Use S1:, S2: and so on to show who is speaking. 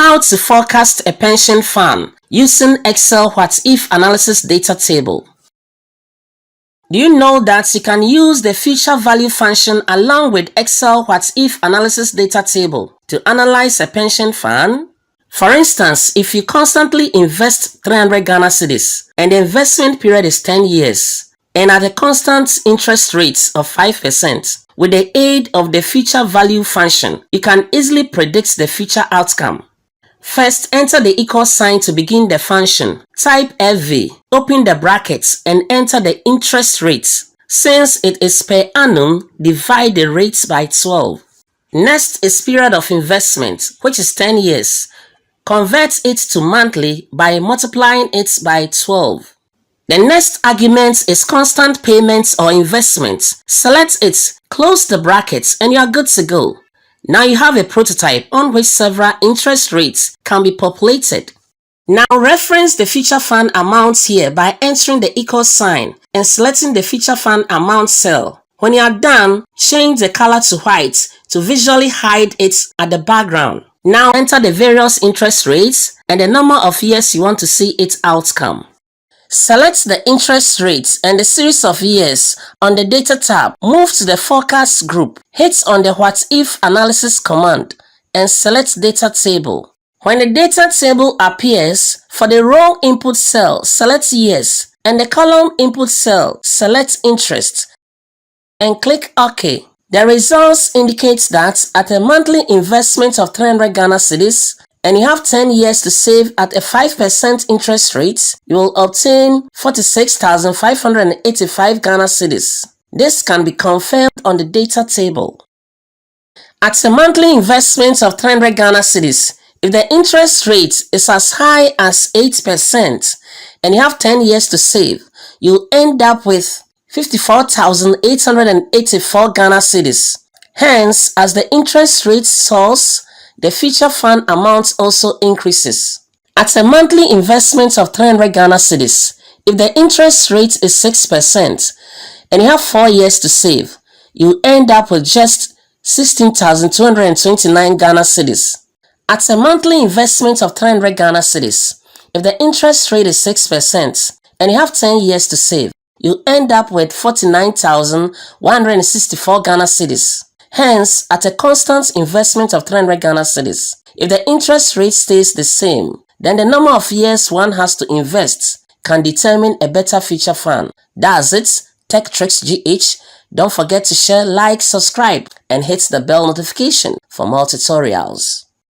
S1: How to forecast a pension fund using Excel what-if analysis data table. Do you know that you can use the future value function along with Excel what-if analysis data table to analyze a pension fund? For instance, if you constantly invest 300 Ghana cedis and the investment period is 10 years and at a constant interest rate of 5%, with the aid of the future value function, you can easily predict the future outcome. First, enter the equal sign to begin the function. Type FV, open the brackets and enter the interest rate. Since it is per annum, divide the rates by 12. Next is period of investment, which is 10 years. Convert it to monthly by multiplying it by 12. The next argument is constant payments or investments. Select it, close the brackets, and you are good to go. Now you have a prototype on which several interest rates can be populated. Now reference the future fund amounts here by entering the equal sign and selecting the future fund amount cell. When you are done, change the color to white to visually hide it at the background. Now enter the various interest rates and the number of years you want to see its outcome. Select the interest rate and the series of years on the Data tab. Move to the Forecast group. Hit on the What If Analysis command and select Data Table. When the Data Table appears, for the row input cell, select Years, and the column input cell, select Interest, and click OK. The results indicate that at a monthly investment of 300 Ghana cedis, and you have 10 years to save at a 5% interest rate, you will obtain 46,585 Ghana cedis. This can be confirmed on the data table. At a monthly investment of 300 Ghana cedis, if the interest rate is as high as 8% and you have 10 years to save, you'll end up with 54,884 Ghana cedis. Hence, as the interest rate soars, the future fund amount also increases. At a monthly investment of 300 Ghana cedis, if the interest rate is 6% and you have 4 years to save, you end up with just 16,229 Ghana cedis. At a monthly investment of 300 Ghana cedis, if the interest rate is 6% and you have 10 years to save, you end up with 49,164 Ghana cedis. Hence, at a constant investment of 300 Ghana cedis, if the interest rate stays the same, then the number of years one has to invest can determine a better future fund. That's it, TechTricksGh. Don't forget to share, like, subscribe, and hit the bell notification for more tutorials.